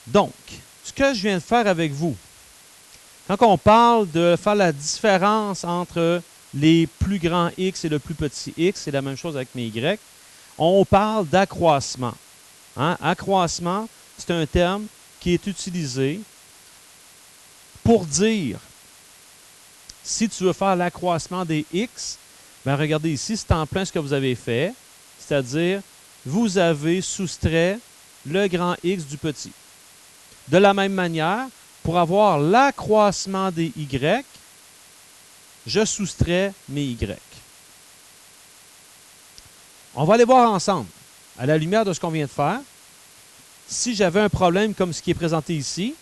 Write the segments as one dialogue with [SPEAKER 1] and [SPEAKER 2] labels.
[SPEAKER 1] Donc, ce que je viens de faire avec vous, quand on parle de faire la différence entre les plus grands X et le plus petit X, c'est la même chose avec mes Y, on parle d'accroissement. Hein? Accroissement, c'est un terme qui est utilisé pour dire, si tu veux faire l'accroissement des X, bien regardez ici, c'est en plein ce que vous avez fait, c'est-à-dire, vous avez soustrait le grand X du petit. De la même manière, pour avoir l'accroissement des Y, je soustrais mes Y. On va aller voir ensemble, à la lumière de ce qu'on vient de faire, si j'avais un problème comme ce qui est présenté ici,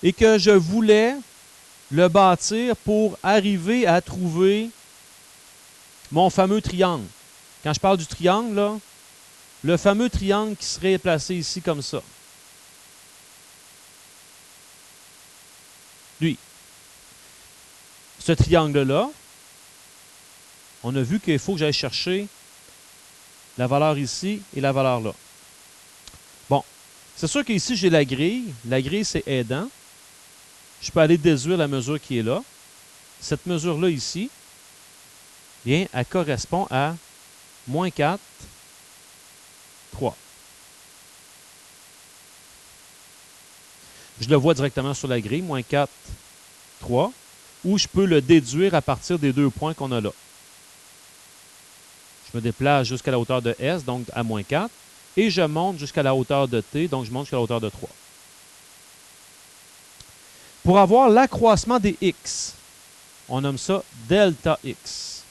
[SPEAKER 1] et que je voulais le bâtir pour arriver à trouver mon fameux triangle. Quand je parle du triangle, là, le fameux triangle qui serait placé ici comme ça. Lui. Ce triangle-là, on a vu qu'il faut que j'aille chercher la valeur ici et la valeur là. Bon, c'est sûr qu'ici, j'ai la grille. La grille, c'est aidant. Je peux aller déduire la mesure qui est là. Cette mesure-là ici, bien, elle correspond à moins 4, 3. Je le vois directement sur la grille, moins 4, 3, ou je peux le déduire à partir des 2 points qu'on a là. Je me déplace jusqu'à la hauteur de S, donc à moins 4, et je monte jusqu'à la hauteur de T, donc je monte jusqu'à la hauteur de 3. Pour avoir l'accroissement des X, on nomme ça delta X.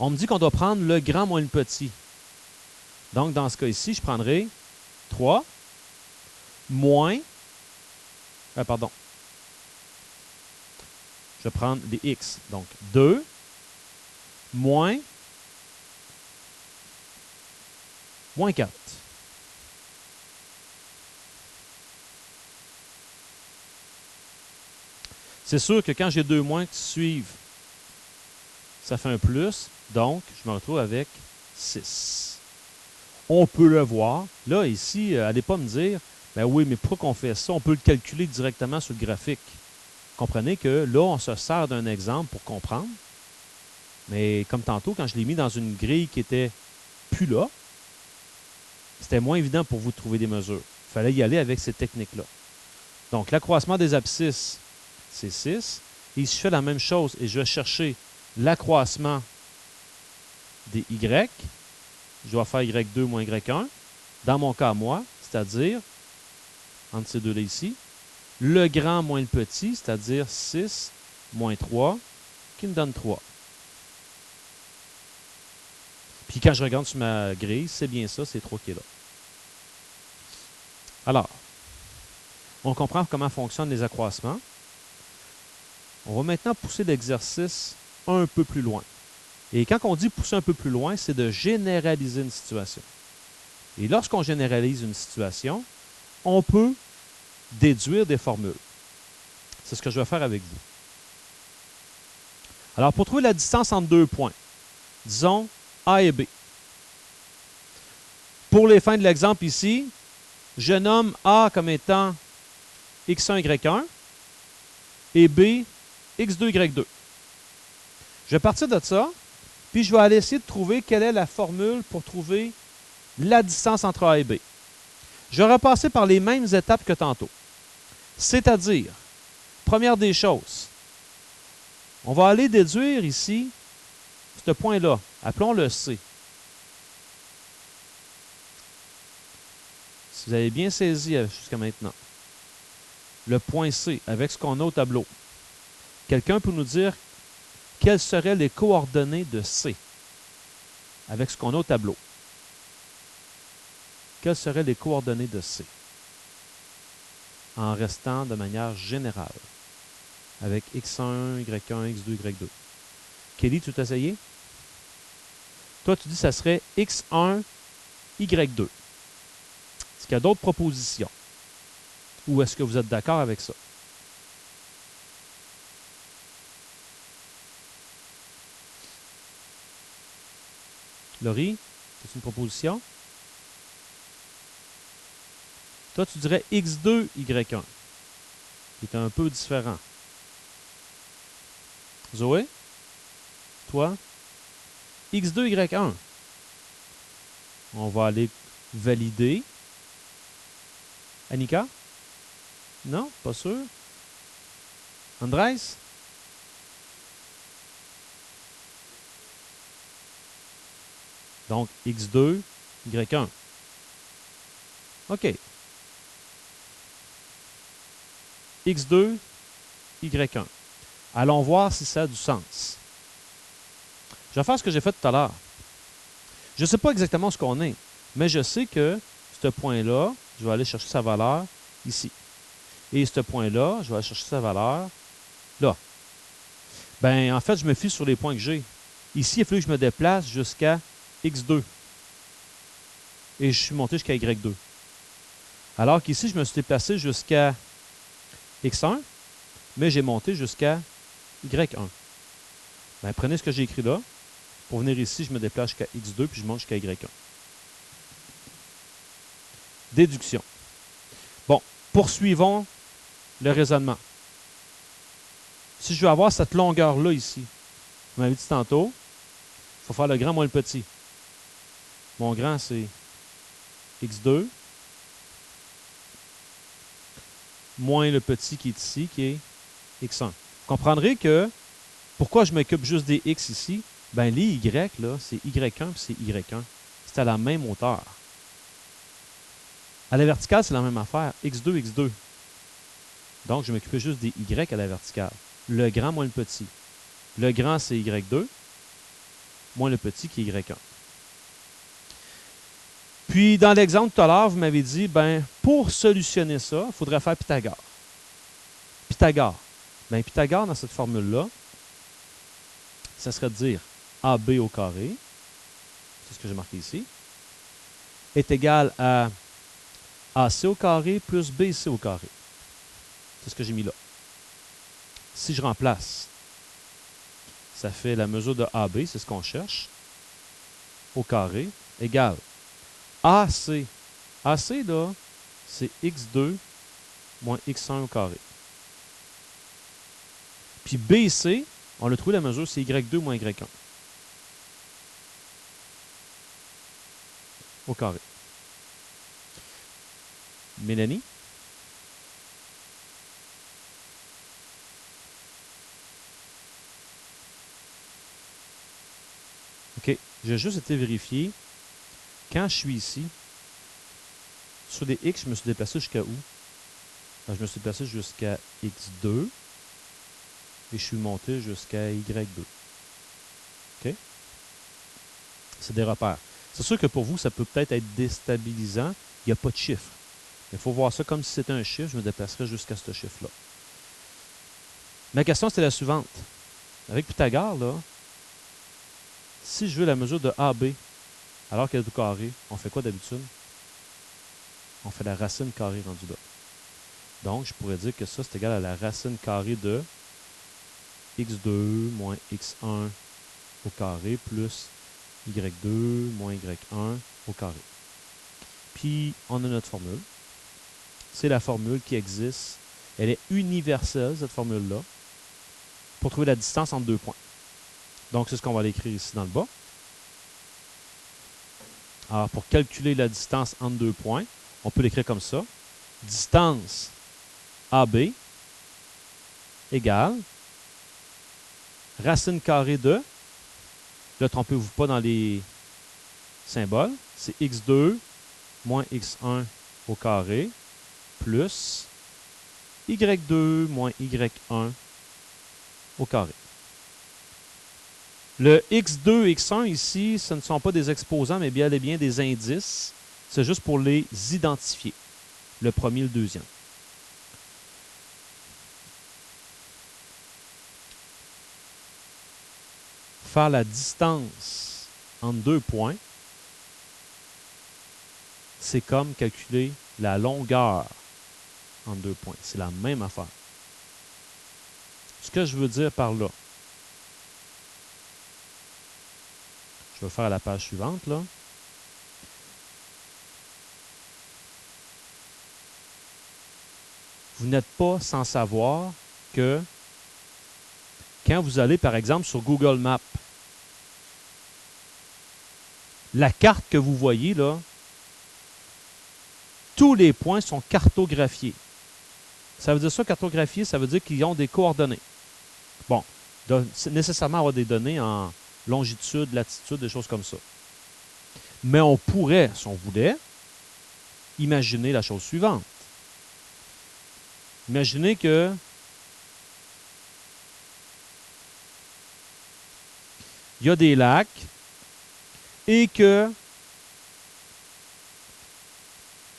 [SPEAKER 1] On me dit qu'on doit prendre le grand moins le petit. Donc, dans ce cas ici, je prendrai 3 moins, pardon, je vais prendre les X. Donc, 2 moins 4. C'est sûr que quand j'ai 2 moins qui suivent, ça fait un plus. Donc, je me retrouve avec 6. On peut le voir. Là, ici, allez pas me dire, ben oui, mais pourquoi qu'on fait ça? On peut le calculer directement sur le graphique. Comprenez que là, on se sert d'un exemple pour comprendre. Mais comme tantôt, quand je l'ai mis dans une grille qui était plus là, c'était moins évident pour vous de trouver des mesures. Il fallait y aller avec ces techniques-là. Donc, l'accroissement des abscisses, c'est 6. Et si je fais la même chose et je vais chercher l'accroissement des Y, je dois faire Y2 moins Y1. Dans mon cas, moi, c'est-à-dire, entre ces deux-là ici, le grand moins le petit, c'est-à-dire 6 moins 3, qui me donne 3. Puis quand je regarde sur ma grille, c'est bien ça, c'est 3 qui est là. Alors, on comprend comment fonctionnent les accroissements. On va maintenant pousser l'exercice un peu plus loin. Et quand on dit pousser un peu plus loin, c'est de généraliser une situation. Et lorsqu'on généralise une situation, on peut déduire des formules. C'est ce que je vais faire avec vous. Alors, pour trouver la distance entre 2 points, disons A et B. Pour les fins de l'exemple ici, je nomme A comme étant x1, y1 et B, x2, y2. Je vais partir de ça, puis je vais aller essayer de trouver quelle est la formule pour trouver la distance entre A et B. Je vais repasser par les mêmes étapes que tantôt. C'est-à-dire, première des choses, on va aller déduire ici ce point-là. Appelons-le C. Si vous avez bien saisi jusqu'à maintenant, le point C avec ce qu'on a au tableau, quelqu'un peut nous dire quelles seraient les coordonnées de C avec ce qu'on a au tableau? Quelles seraient les coordonnées de C? En restant de manière générale, avec x1, y1, x2, y2. Kelly, tu t'as essayé? Toi, tu dis que ça serait x1, y2. Est-ce qu'il y a d'autres propositions? Ou est-ce que vous êtes d'accord avec ça? Laurie, c'est une proposition? Toi, tu dirais x2, y1, qui est un peu différent. Zoé, toi, x2, y1. On va aller valider. Annika? Non, pas sûr. Andrés? Donc, x2, y1. OK. x2, y1. Allons voir si ça a du sens. Je vais faire ce que j'ai fait tout à l'heure. Je ne sais pas exactement ce qu'on est, mais je sais que ce point-là, je vais aller chercher sa valeur ici. Et ce point-là, je vais aller chercher sa valeur là. Ben, en fait, je me fie sur les points que j'ai. Ici, il a fallu que je me déplace jusqu'à x2. Et je suis monté jusqu'à y2. Alors qu'ici, je me suis déplacé jusqu'à x1, mais j'ai monté jusqu'à y1. Ben, prenez ce que j'ai écrit là. Pour venir ici, je me déplace jusqu'à x2, puis je monte jusqu'à y1. Déduction. Bon, poursuivons le raisonnement. Si je veux avoir cette longueur-là ici, vous m'avez dit tantôt, il faut faire le grand moins le petit. Mon grand, c'est x2 moins le petit qui est ici, qui est x1. Vous comprendrez que pourquoi je m'occupe juste des x ici, ben les y, là, c'est y1 puis c'est y1. C'est à la même hauteur. À la verticale, c'est la même affaire. x2, x2. Donc, je m'occupais juste des y à la verticale. Le grand moins le petit. Le grand, c'est y2, moins le petit qui est y1. Puis, dans l'exemple tout à l'heure, vous m'avez dit, ben, pour solutionner ça, il faudrait faire Pythagore. Pythagore. Ben, Pythagore, dans cette formule-là, ça serait de dire AB au carré, c'est ce que j'ai marqué ici, est égal à AC au carré plus BC au carré. C'est ce que j'ai mis là. Si je remplace, ça fait la mesure de AB, c'est ce qu'on cherche, au carré, égale AC. AC, là, c'est x2 moins x1 au carré. Puis BC, on a trouvé la mesure, c'est y2 moins y1 au carré. Mélanie? OK. J'ai juste été vérifier. Quand je suis ici, sur des x, je me suis déplacé jusqu'à où? Ben, je me suis déplacé jusqu'à x2 et je suis monté jusqu'à y2. OK? C'est des repères. C'est sûr que pour vous, ça peut peut-être être déstabilisant. Il n'y a pas de chiffre. Il faut voir ça comme si c'était un chiffre. Je me déplacerais jusqu'à ce chiffre-là. Ma question, c'était la suivante. Avec Pythagore, là, si je veux la mesure de AB alors qu'elle est au carré, on fait quoi d'habitude? On fait la racine carrée rendue là. Donc, je pourrais dire que ça, c'est égal à la racine carrée de x2 moins x1 au carré plus y2 moins y1 au carré. Puis, on a notre formule. C'est la formule qui existe. Elle est universelle, cette formule-là, pour trouver la distance entre deux points. Donc, c'est ce qu'on va aller écrire ici dans le bas. Alors, pour calculer la distance entre deux points, on peut l'écrire comme ça. Distance AB égale racine carrée de, ne trompez-vous pas dans les symboles, c'est x2 moins x1 au carré plus y2 moins y1 au carré. Le x2 et x1 ici, ce ne sont pas des exposants, mais bien et bien des indices. C'est juste pour les identifier. Le premier et le deuxième. Faire la distance entre deux points, c'est comme calculer la longueur entre deux points. C'est la même affaire. Ce que je veux dire par là, je vais faire la page suivante, là. vous n'êtes pas sans savoir que quand vous allez, par exemple, sur Google Maps, la carte que vous voyez, là, tous les points sont cartographiés. Ça veut dire ça, cartographier, ça veut dire qu'ils ont des coordonnées. Bon, nécessairement avoir des données en longitude, latitude, des choses comme ça. Mais on pourrait, si on voulait, imaginer la chose suivante. Imaginez que il y a des lacs et que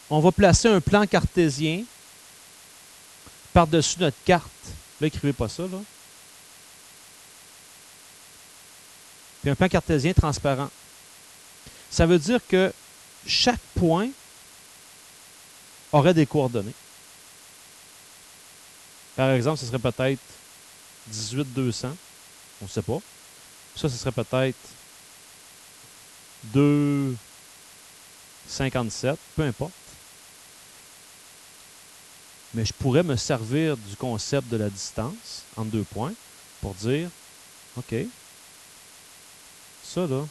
[SPEAKER 1] on va placer un plan cartésien par-dessus notre carte. Là, écrivez pas ça, là. Puis un plan cartésien transparent. Ça veut dire que chaque point aurait des coordonnées. Par exemple, ce serait peut-être 18,200. On ne sait pas. Ça, ce serait peut-être 2,57. Peu importe. Mais je pourrais me servir du concept de la distance entre deux points pour dire, OK, ça là,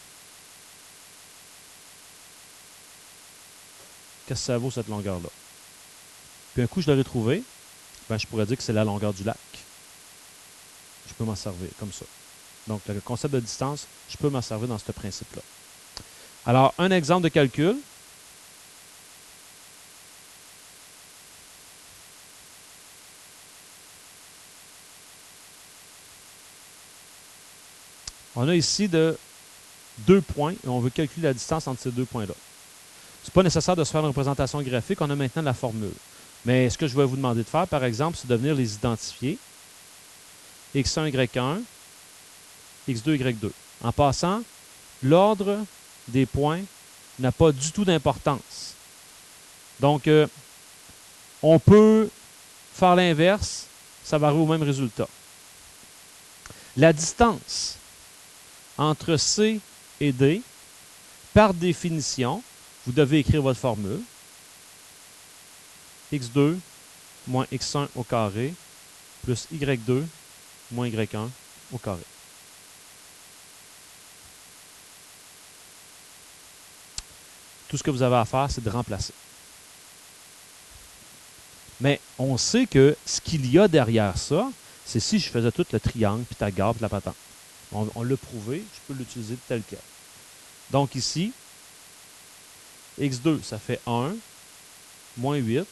[SPEAKER 1] qu'est-ce que ça vaut cette longueur-là? Puis un coup, je l'aurais trouvé, ben, je pourrais dire que c'est la longueur du lac. Je peux m'en servir comme ça. Donc, le concept de distance, je peux m'en servir dans ce principe-là. Alors, un exemple de calcul. On a ici deux points et on veut calculer la distance entre ces deux points-là. Ce n'est pas nécessaire de se faire une représentation graphique, on a maintenant la formule. Mais ce que je vais vous demander de faire, par exemple, c'est de venir les identifier. X1, Y1, X2, Y2. En passant, l'ordre des points n'a pas du tout d'importance. Donc, on peut faire l'inverse, ça va arriver au même résultat. La distance entre C et D, par définition, vous devez écrire votre formule. X2 moins X1 au carré plus Y2 moins Y1 au carré. Tout ce que vous avez à faire, c'est de remplacer. Mais on sait que ce qu'il y a derrière ça, c'est si je faisais tout le triangle, Pythagore, puis la patente. On l'a prouvé, je peux l'utiliser tel quel. Donc ici, X2, ça fait 1 moins 8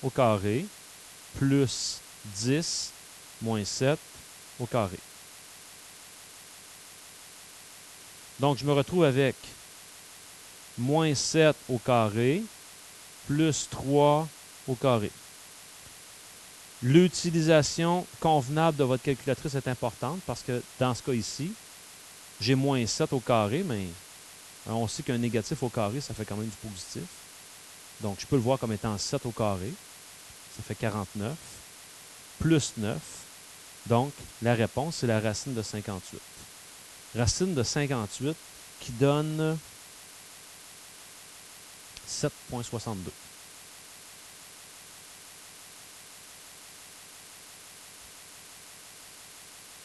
[SPEAKER 1] au carré plus 10 moins 7 au carré. Donc, je me retrouve avec moins 7 au carré plus 3 au carré. L'utilisation convenable de votre calculatrice est importante parce que dans ce cas ici, j'ai moins 7 au carré, mais on sait qu'un négatif au carré, ça fait quand même du positif. Donc, je peux le voir comme étant 7 au carré. Ça fait 49. Plus 9. Donc, la réponse, c'est la racine de 58. Racine de 58 qui donne 7,62.